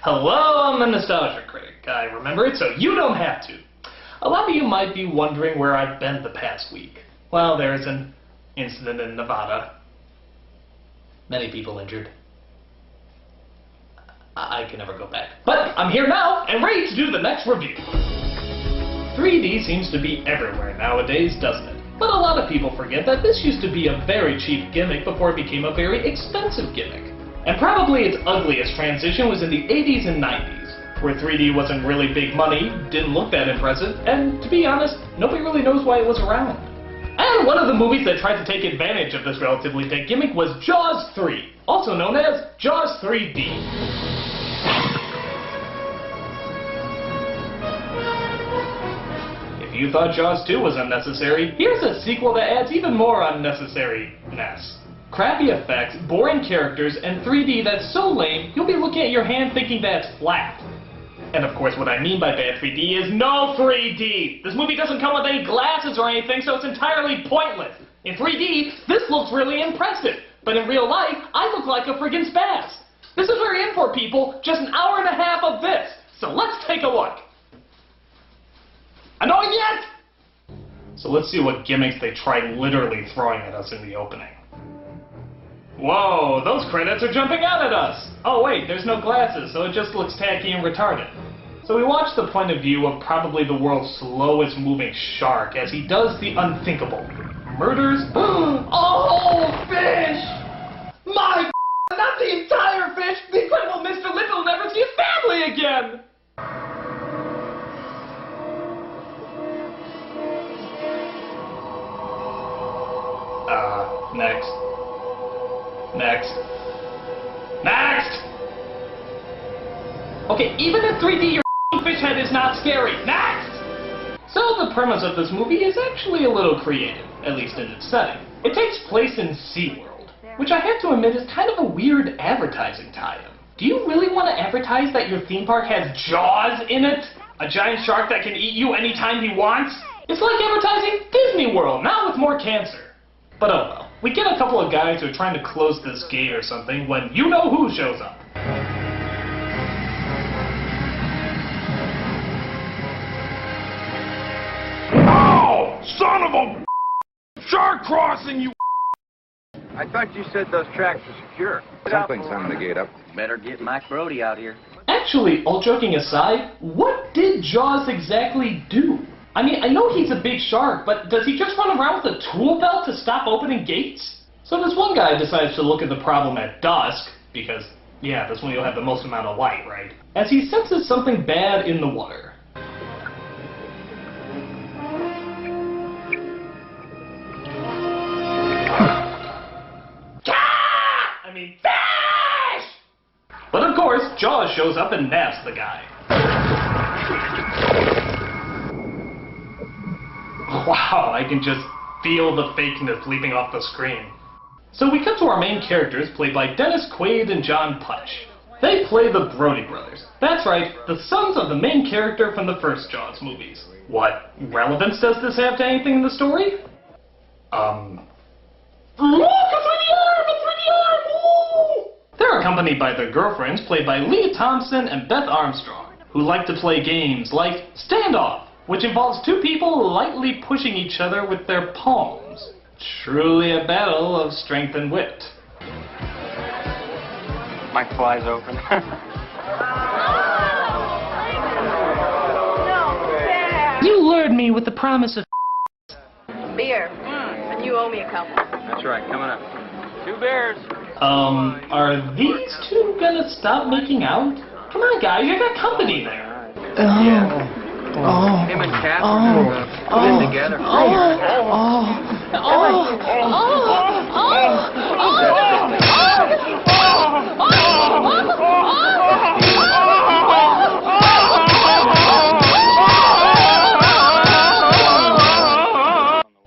Hello, I'm the Nostalgia Critic. I remember it so you don't have to. A lot of you might be wondering where I've been the past week. Well, there's an incident in Nevada. Many people injured. I can never go back. But I'm here now and ready to do the next review. 3D seems to be everywhere nowadays, doesn't it? But a lot of people forget that this used to be a very cheap gimmick before it became a very expensive gimmick. And probably its ugliest transition was in the 80s and 90s, where 3D wasn't really big money, didn't look that impressive, and to be honest, nobody really knows why it was around. And one of the movies that tried to take advantage of this relatively big gimmick was Jaws 3, also known as Jaws 3D. If you thought Jaws 2 was unnecessary, here's a sequel that adds even more unnecessariness. Crappy effects, boring characters, and 3D that's so lame, you'll be looking at your hand thinking that it's flat. And of course what I mean by bad 3D is no 3D! This movie doesn't come with any glasses or anything, so it's entirely pointless. In 3D, this looks really impressive, but in real life, I look like a friggin' spaz. This is very in for people, just an hour and a half of this, so let's take a look. Annoying yet? So let's see what gimmicks they tried literally throwing at us in the opening. Whoa, those credits are jumping out at us! Oh wait, there's no glasses, so it just looks tacky and retarded. So we watch the point of view of probably the world's slowest moving shark as he does the unthinkable. Murders? Oh, fish! My not the entire fish! The incredible Mr. Lip will never see his family again! Next. Next. Next! Okay, even in 3D, your fish head is not scary. Next! So the premise of this movie is actually a little creative, at least in its setting. It takes place in SeaWorld, which I have to admit is kind of a weird advertising tie-in. Do you really want to advertise that your theme park has Jaws in it? A giant shark that can eat you anytime he wants? It's like advertising Disney World, now with more cancer. But oh well. We get a couple of guys who are trying to close this gate or something when you-know-who shows up. Oh! Son of a shark crossing, you I thought you said those tracks were secure. Something's on the gate up. Better get Mike Brody out here. Actually, all joking aside, what did Jaws exactly do? I mean, I know he's a big shark, but does he just run around with a tool belt to stop opening gates? So this one guy decides to look at the problem at dusk, because, yeah, that's when you'll have the most amount of light, right? As he senses something bad in the water. I mean, fish! But of course, Jaws shows up and nabs the guy. Wow, I can just feel the fakeness leaping off the screen. So we cut to our main characters, played by Dennis Quaid and John Putch. They play the Brody brothers. That's right, the sons of the main character from the first Jaws movies. What relevance does this have to anything in the story? Look, a 3D arm! A 3D arm! Ooh! They're accompanied by their girlfriends, played by Leah Thompson and Beth Armstrong, who like to play games like Standoff, which involves two people lightly pushing each other with their palms. Truly a battle of strength and wit. Mike flies open. You lured me with the promise of beer, and you owe me a couple. That's right, coming up. 2 bears. Are these two gonna stop making out? Come on, guys, you got company there. Yeah. Him and Catherine put in together.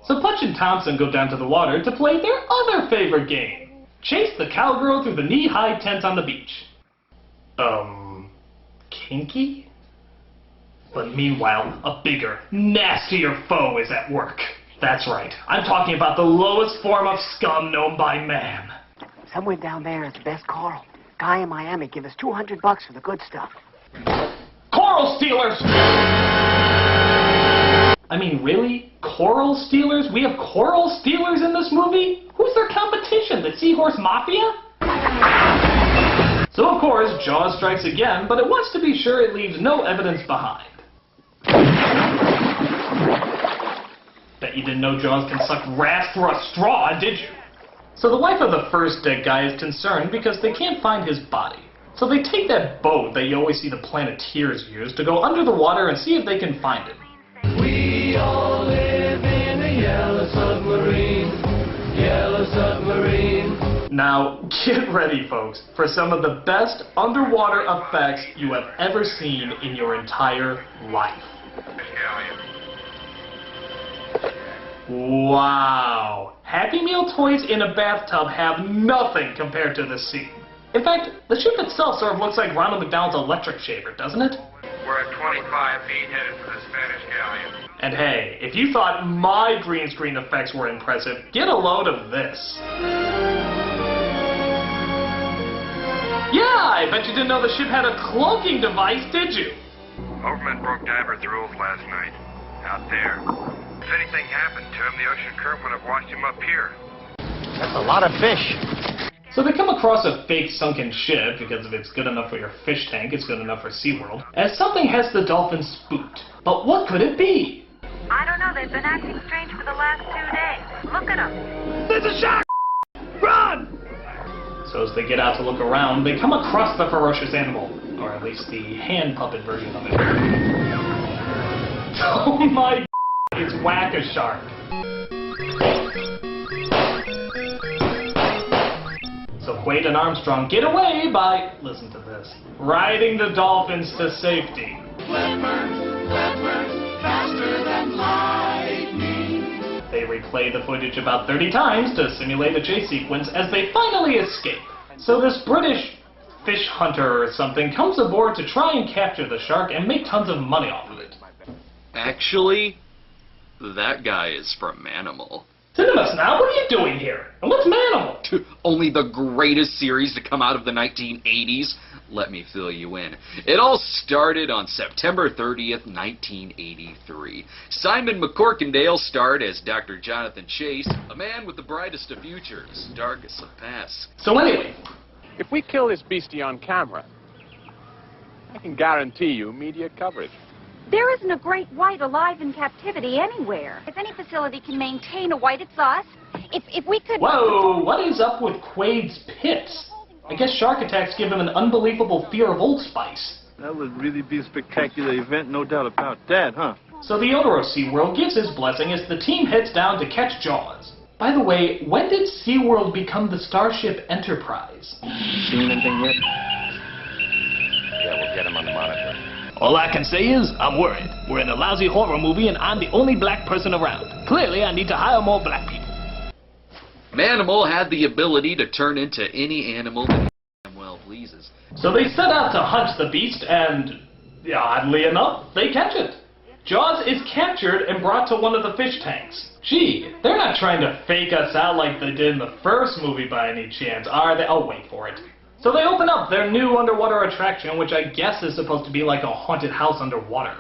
So Putch and Thompson go down to the water to play their other favorite game. Chase the cowgirl through the knee-high tent on the beach. Kinky? But meanwhile, a bigger, nastier foe is at work. That's right, I'm talking about the lowest form of scum known by man. Somewhere down there is the best coral. guy in Miami give us $200 for the good stuff. Coral stealers! I mean, really? Coral stealers? We have coral stealers in this movie? Who's their competition? The Seahorse Mafia? So of course, Jaws strikes again, but it wants to be sure it leaves no evidence behind. Bet you didn't know Jaws can suck grass through a straw, did you? So the wife of the first dead guy is concerned because they can't find his body. So they take that boat that you always see the Planeteers use to go under the water and see if they can find him. We all live in a yellow submarine, yellow submarine. Now, get ready, folks, for some of the best underwater effects you have ever seen in your entire life. Wow. Happy Meal toys in a bathtub have nothing compared to this scene. In fact, the ship itself sort of looks like Ronald McDonald's electric shaver, doesn't it? We're at 25 feet headed for the Spanish galleon. And hey, if you thought my green screen effects were impressive, get a load of this. Yeah, I bet you didn't know the ship had a cloaking device, did you? Overman broke divers' rules last night, out there. If anything happened to him, the ocean current would have washed him up here. That's a lot of fish. So they come across a fake sunken ship, because if it's good enough for your fish tank, it's good enough for SeaWorld, as something has the dolphins spooked. But what could it be? I don't know. They've been acting strange for the last 2 days. Look at them. There's a shark! Run! So as they get out to look around, they come across the ferocious animal, or at least the hand puppet version of it. Oh my God, it's Whack-A-Shark. So Quaid and Armstrong get away by, listen to this, riding the dolphins to safety. Faster than lightning. They replay the footage about 30 times to simulate a chase sequence as they finally escape. So this British fish hunter or something comes aboard to try and capture the shark and make tons of money off of it. Actually, that guy is from Manimal. Cinemas now, what are you doing here? And what's Manimal? Only the greatest series to come out of the 1980s. Let me fill you in. It all started on September 30th, 1983. Simon McCorkindale starred as Dr. Jonathan Chase, a man with the brightest of futures, darkest of pasts. So anyway, if we kill this beastie on camera, I can guarantee you media coverage. There isn't a great white alive in captivity anywhere. If any facility can maintain a white, it's us. If we could... Whoa, what is up with Quaid's pits? I guess shark attacks give him an unbelievable fear of Old Spice. That would really be a spectacular event, no doubt about that, huh? So the owner of SeaWorld gives his blessing as the team heads down to catch Jaws. By the way, when did SeaWorld become the Starship Enterprise? Seen anything yet? Yeah, we'll get him on the monitor. All I can say is, I'm worried. We're in a lousy horror movie and I'm the only black person around. Clearly, I need to hire more black people. Manimal had the ability to turn into any animal that well pleases. So they set out to hunt the beast and, oddly enough, they catch it. Jaws is captured and brought to one of the fish tanks. Gee, they're not trying to fake us out like they did in the first movie by any chance, are they? Oh, wait for it. So they open up their new underwater attraction, which I guess is supposed to be like a haunted house underwater.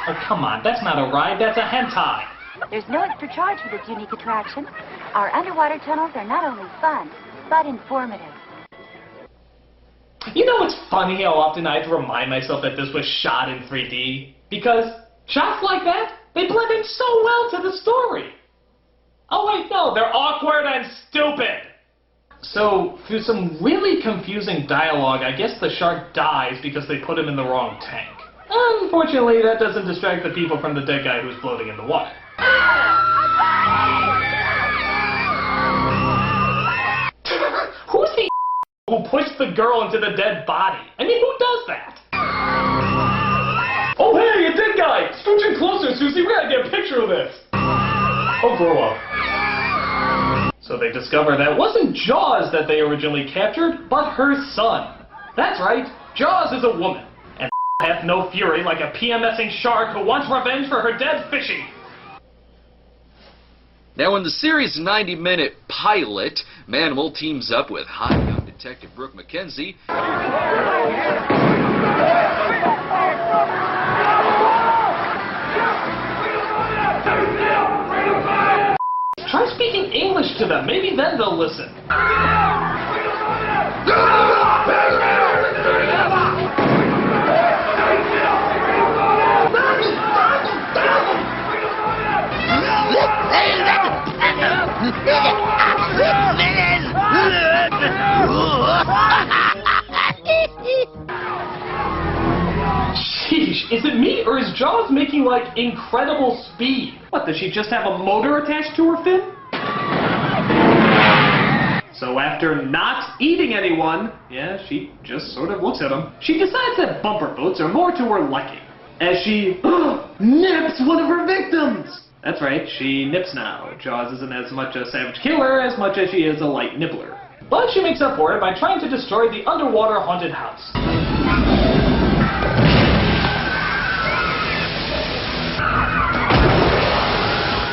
Oh, come on, that's not a ride, that's a hentai. There's no extra charge for this unique attraction. Our underwater tunnels are not only fun, but informative. You know what's funny how often I have to remind myself that this was shot in 3D? Because shots like that, they blend in so well to the story. Oh wait, no, they're awkward and stupid. So, through some really confusing dialogue, I guess the shark dies because they put him in the wrong tank. Unfortunately, that doesn't distract the people from the dead guy who's floating in the water. Who's the who pushed the girl into the dead body? I mean, who does that? Oh, hey, a dead guy! Scooch in closer, Susie, we gotta get a picture of this. Oh, grow up. So they discover that it wasn't Jaws that they originally captured, but her son. That's right, Jaws is a woman. And hath no fury like a PMSing shark who wants revenge for her dead fishy. Now, in the series' 90-minute pilot, Manimal teams up with hot young detective Brooke McKenzie. Try speaking English to them. Maybe then they'll listen. Sheesh, is it me, or is Jaws making, like, incredible speed? What, does she just have a motor attached to her fin? So after not eating anyone, yeah, she just sort of looks at them. She decides that bumper boats are more to her liking, as she nips one of her victims! That's right, she nips now. Jaws isn't as much a savage killer as much as she is a light nibbler. But she makes up for it by trying to destroy the underwater haunted house.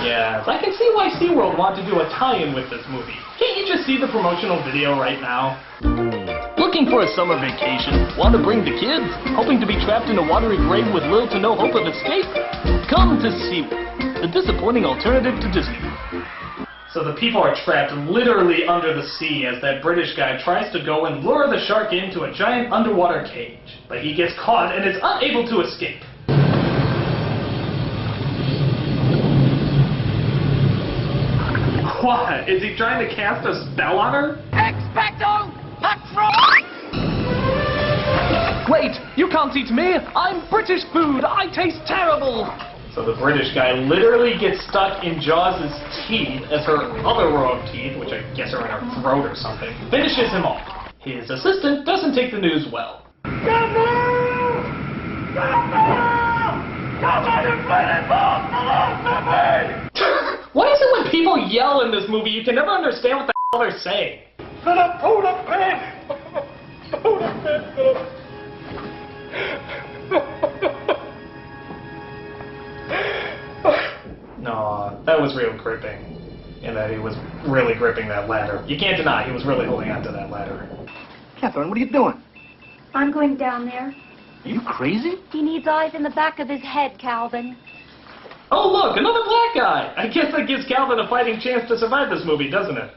Yes, I can see why SeaWorld wanted to do a tie-in with this movie. Can't you just see the promotional video right now? Looking for a summer vacation? Want to bring the kids? Hoping to be trapped in a watery grave with little to no hope of escape? Come to SeaWorld, the disappointing alternative to Disney. So the people are trapped literally under the sea as that British guy tries to go and lure the shark into a giant underwater cage. But he gets caught and is unable to escape. What? Is he trying to cast a spell on her? Expecto Patronum! Wait! You can't eat me! I'm British food! I taste terrible! So the British guy literally gets stuck in Jaws' teeth as her other row of teeth, which I guess are in her throat or something, finishes him off. His assistant doesn't take the news well. Why is it when people yell in this movie, you can never understand what the hell they're saying? No, that was real gripping. And that he was really gripping that ladder. You can't deny he was really holding onto that ladder. Catherine, what are you doing? I'm going down there. Are you crazy? He needs eyes in the back of his head, Calvin. Oh look, another black guy! I guess that gives Calvin a fighting chance to survive this movie, doesn't it?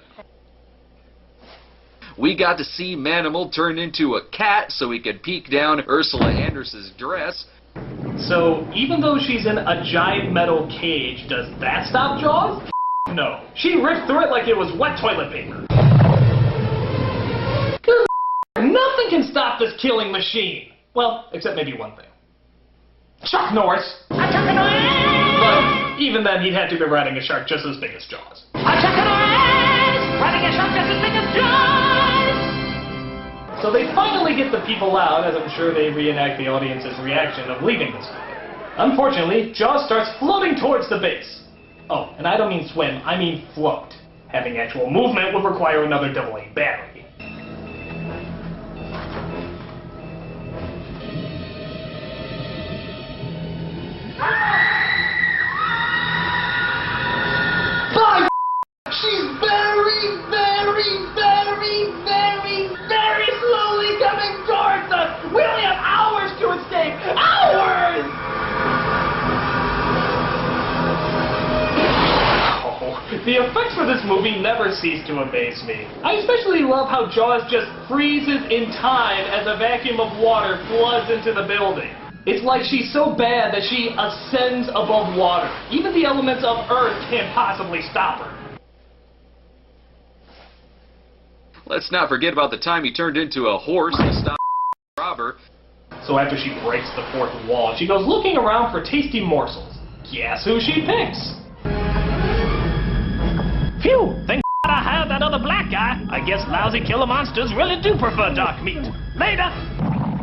We got to see Manimal turn into a cat so he could peek down Ursula Andress's dress. So, even though she's in a giant metal cage, does that stop Jaws? No. She ripped through it like it was wet toilet paper. Good nothing can stop this killing machine! Well, except maybe one thing. Chuck Norris! But even then, he'd have to be riding a shark just as big as Jaws. Riding a shark just as big as Jaws! So they finally get the people out, as I'm sure they reenact the audience's reaction of leaving this movie. Unfortunately, Jaws starts floating towards the base. Oh, and I don't mean swim, I mean float. Having actual movement would require another AA battery. She's very, very, very, very, very slowly coming towards us! We only have hours to escape! Hours! Oh, the effects for this movie never cease to amaze me. I especially love how Jaws just freezes in time as a vacuum of water floods into the building. It's like she's so bad that she ascends above water. Even the elements of Earth can't possibly stop her. Let's not forget about the time he turned into a horse to stop a robber. So after she breaks the fourth wall, she goes looking around for tasty morsels. Guess who she picks? Phew! Thank God I had that other black guy. I guess lousy killer monsters really do prefer dark meat. Later!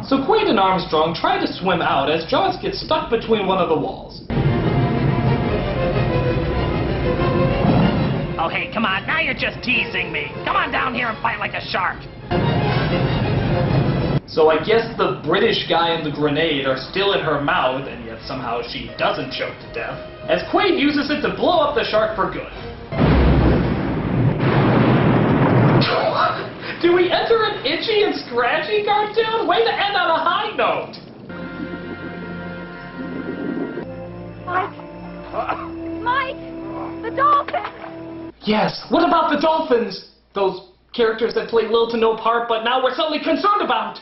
So Quaid and Armstrong try to swim out as Jaws gets stuck between one of the walls. Oh, hey, come on, now you're just teasing me. Come on down here and fight like a shark. So I guess the British guy and the grenade are still in her mouth, and yet somehow she doesn't choke to death, as Quaid uses it to blow up the shark for good. and Scratchy cartoon? Way to end on a high note! Mike! The dolphin! Yes, what about the dolphins? Those characters that played little to no part, but now we're suddenly concerned about.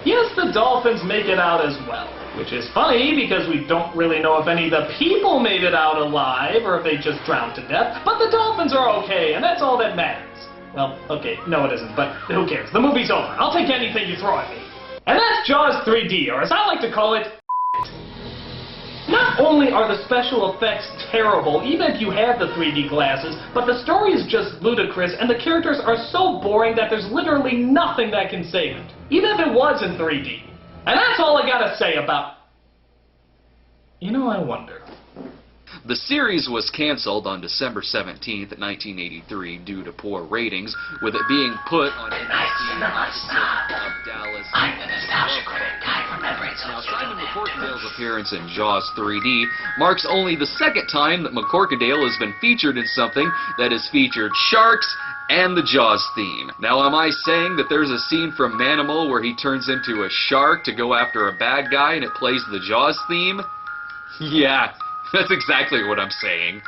Yes, the dolphins make it out as well. Which is funny, because we don't really know if any of the people made it out alive, or if they just drowned to death. But the dolphins are okay, and that's all that matters. Well, okay, no it isn't, but who cares? The movie's over. I'll take anything you throw at me. And that's Jaws 3D, or as I like to call it, Not only are the special effects terrible, even if you have the 3D glasses, but the story is just ludicrous, and the characters are so boring that there's literally nothing that can save it, even if it was in 3D. And that's all I gotta say about... You know, I wonder. The series was canceled on December 17th, 1983 due to poor ratings, with it being put on NBC of Dallas. I'm the Nostalgia Critic guy from Now, Simon McCorkindale's appearance in Jaws 3D marks only the second time that McCorkindale has been featured in something that has featured sharks and the Jaws theme. Now, am I saying that there's a scene from Manimal where he turns into a shark to go after a bad guy and it plays the Jaws theme? Yeah. That's exactly what I'm saying.